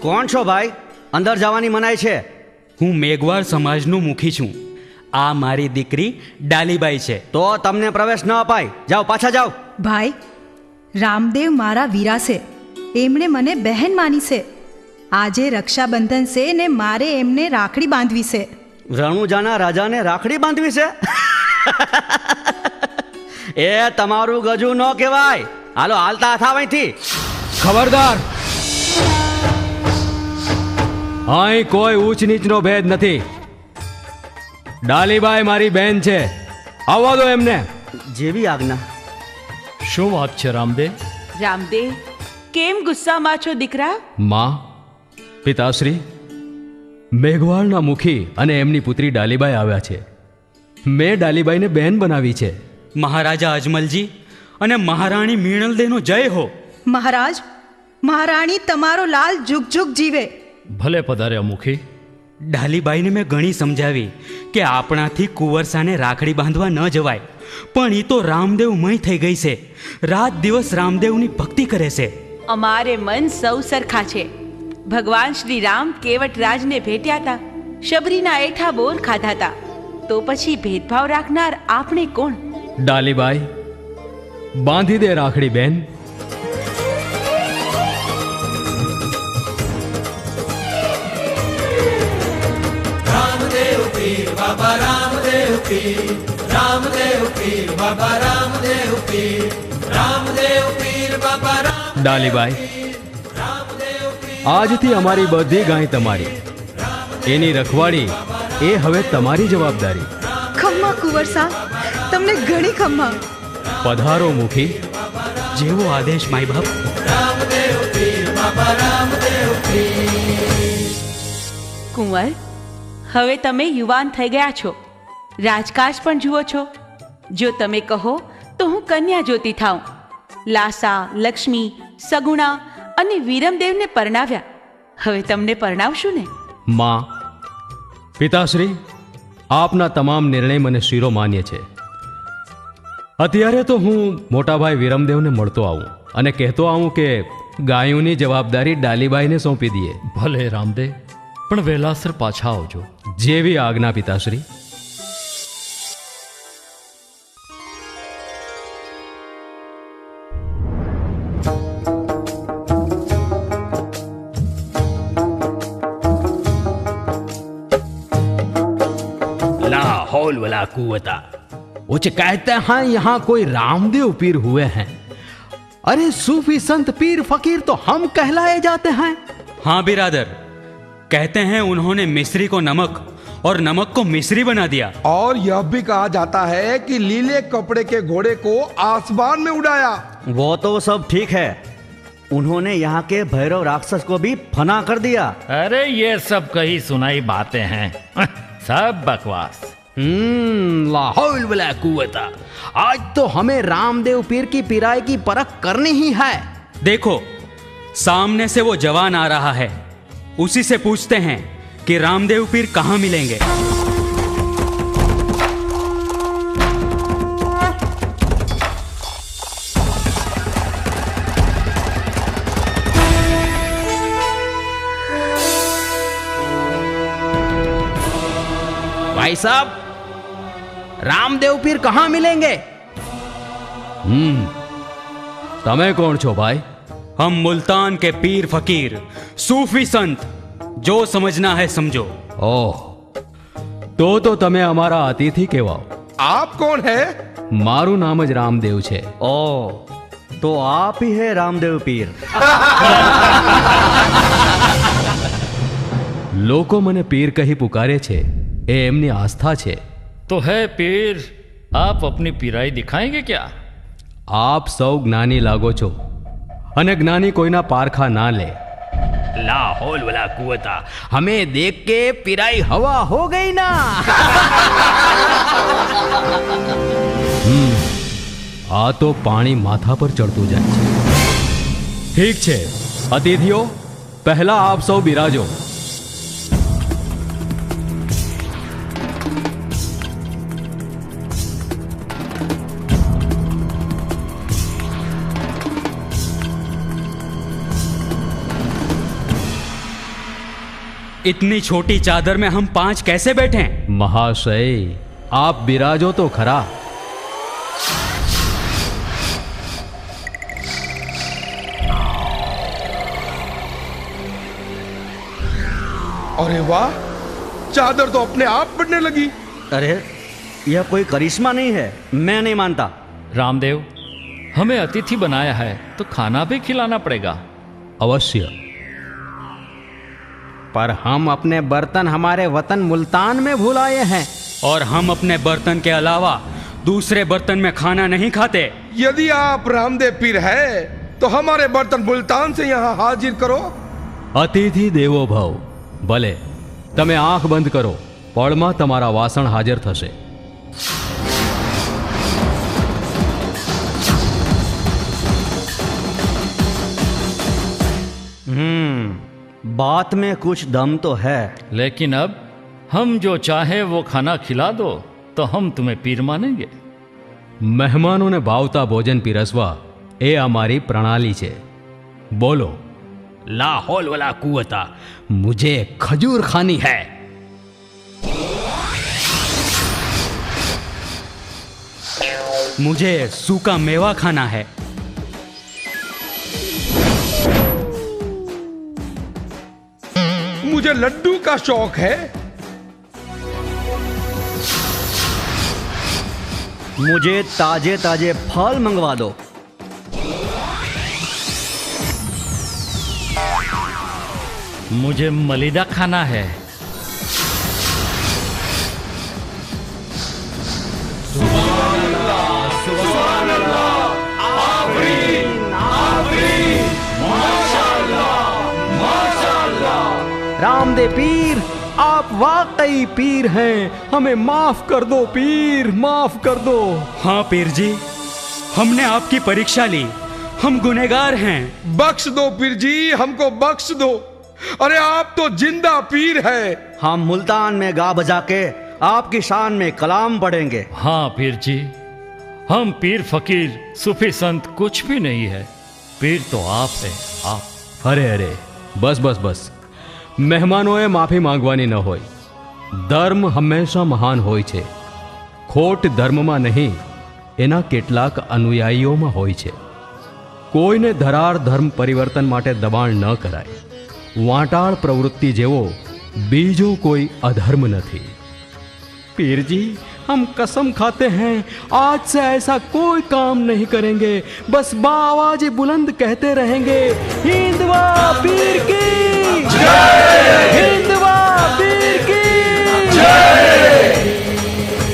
કોણ છો ભાઈ? અંદર જવાની મનાઈ છે. હું મેઘવાળ સમાજનું મુખી છું. આ મારી દીકરી ડાલીબાઈ છે. તો તમને પ્રવેશ ન અપાય. જાઓ, પાછા જાઓ. ભાઈ, રામદેવ મારા વીરા છે. એમણે મને બહેન માની છે. આજે રક્ષાબંધન છે ને મારે એમને રાખડી બાંધવી છે. રણુજાના રાજાને રાખડી બાંધવી છે? એ તમારું ગજુ ન કહેવાય. હાલો, હાલતા થાવ અહીંથી. ખબરદાર, અહીં કોઈ ઊંચ નીચનો ભેદ નથી. ડાલીબાઈ મારી બહેન છે. આવવા દો એમને. જેવી આજ્ઞા. શું વાત છે રામદેવ? રામદેવ, કેમ ગુસ્સામાં છો દીકરા? માં, પિતાશ્રી, મેઘવાળના મુખી અને એમની પુત્રી ડાલીબાઈ આવ્યા છે. મેં ડાલીબાઈને બહેન બનાવી છે. મહારાજા અજમલજી અને મહારાણી મીણલદેનો જય હો. મહારાજ, મહારાણી તમારો લાલ જુગ જુગ જીવે. ભલે પધાર્યા મુખી. ડાલીબાઈને મેં ઘણી સમજાવી કે આપણાથી કુંવરસાને રાખડી બાંધવા ન જવાય, પણ એ તો રામદેવમય થઈ ગઈ છે. રાત દિવસ રામદેવની ભક્તિ કરે છે. અમારે મન સૌ સરખા છે. ભગવાન શ્રી રામ કેવટરાજને ભેટ્યા હતા, શબરીના એઠા બોર ખાધા હતા, તો પછી ભેદભાવ રાખનાર આપણે કોણ? ડાલીબાઈ, બાંધી દે રાખડી બેન. ડાલીબાઈ, આજથી અમારી બધી ગાય તમારી. એની રખવાડી એ હવે તમારી જવાબદારી. ખમ્મા કુંવરસા, તમને ઘણી ખમ્મા. પધારો મુખી. જેવો આદેશ માય બાપ. કુંવર, હવે તમે યુવાન થઈ ગયા છો, રાજકાજ પણ જુઓ છો. જો તમે કહો તો હું કન્યા જોતી થાઉં. લાસા, લક્ષ્મી, સગુણા અને વીરમદેવને પરણાવ્યા. હવે તમને પરણાવશું ને? માં, પિતાશ્રી, આપના તમામ નિર્ણય મને શિરો માન્ય છે. અત્યારે તો હું મોટાભાઈ વીરમદેવને મળતો આવું અને કહેતો આવું કે ગાયોની જવાબદારી ડાલીબાઈને સોંપી દઈએ. ભલે રામદેવ, પણ વહેલાસર પાછા આવજો. જેવી આજ્ઞા પિતાશ્રી. लाहौल वला कुवता, उच कहते हैं यहाँ कोई रामदेव पीर हुए हैं. अरे सूफी संत पीर फकीर तो हम कहलाए जाते हैं. हाँ बिरादर, कहते हैं उन्होंने मिस्री को नमक और नमक को मिस्री बना दिया. और यह भी कहा जाता है कि लीले कपड़े के घोड़े को आसमान में उड़ाया. वो तो सब ठीक है, उन्होंने यहाँ के भैरव राक्षस को भी फना कर दिया. अरे ये सब कही सुनाई बातें हैं, सब बकवास. लाहौल वला कुवता, आज तो हमें रामदेव पीर की पिराई की परख करनी ही है. देखो, सामने से वो जवान आ रहा है. उसी से पूछते हैं कि रामदेव पीर कहाँ मिलेंगे. भाई साहब, रामदेव पीर कहाँ मिलेंगे? તમે કોણ છો ભાઈ? हम मुल्तान के पीर फकीर, सूफी संत, जो समझना है समझो. ઓહ, તો તમે અમારા અતિથિ કહેવાઓ. आप कौन है? મારું નામ જ રામદેવ છે. ओ, तो आप ही है रामदेव पीर. લોકો મને પીર કહી પુકારે છે, એ એમની આસ્થા છે. तो है पीर, आप अपनी पिराई दिखाएंगे क्या? આપ સૌ જ્ઞાની લાગો છો અને જ્ઞાની કોઈના પારખા ના લે. લાહौल वाला कुवता, हमें देख के पिराई हवा हो गई ना. આ તો પાણી માથા પર ચડતું જાય છે. ઠીક છે અતિથિઓ, પહેલા આપ સૌ બિરાજો. इतनी छोटी चादर में हम 5 कैसे बैठें? महाशय, आप बिराजो तो खरा। अरे वाह, चादर तो अपने आप बढ़ने लगी। अरे यह कोई करिश्मा नहीं है, मैं नहीं मानता। रामदेव, हमें अतिथि बनाया है तो खाना भी खिलाना पड़ेगा। अवश्य, पर हम अपने बर्तन हमारे वतन मुल्तान में भूल आए हैं। और हम अपने बर्तन के अलावा दूसरे बर्तन में खाना नहीं खाते। यदि आप रामदेव पीर है तो हमारे बर्तन मुल्तान से यहाँ हाजिर करो। અતિથિ દેવો ભવ। ભલે, તમે આંખ બંધ કરો, પળમાં તમારા વાસણ હાજર થશે। बात में कुछ दम तो है। लेकिन अब हम जो चाहे वो खाना खिला दो तो हम तुम्हें पीर मानेंगे। મહેમાનોને ભાવતા ભોજન પીરસવા એ અમારી પ્રણાલી છે। બોલો। लाहौल वाला कुवता, मुझे खजूर खानी है। मुझे सूखा मेवा खाना है। मुझे लड्डू का शौक है। मुझे ताजे ताजे फल मंगवा दो। मुझे मलिदा खाना है। रामदेव पीर, आप वाकई पीर हैं। हमें माफ कर दो पीर, माफ कर दो। हाँ पीर जी, हमने आपकी परीक्षा ली, हम गुनहगार हैं। बख्श दो पीर जी, हमको बख्श दो। अरे आप तो जिंदा पीर है। हम मुल्तान में गा बजा के आपकी शान में कलाम पढ़ेंगे। हाँ पीर जी, हम पीर फकीर सूफी संत कुछ भी नहीं है। पीर तो आप है, आप। અરે અરે, બસ બસ બસ। મહેમાનોએ માફી માંગવાની ન હોય। ધર્મ હંમેશા મહાન હોય છે। ખોટ ધર્મમાં નહીં, એના કેટલાક અનુયાયીઓમાં હોય છે। કોઈને ધરાર ધર્મ પરિવર્તન માટે દબાણ ન કરાય। વાંટાળ પ્રવૃત્તિ જેવો બીજો કોઈ અધર્મ નથી। पीर जी, हम कसम खाते हैं आज से ऐसा कोई काम नहीं करेंगे। बस बाआवाज़ बुलंद कहते रहेंगे, हिंदवा पीर की जय।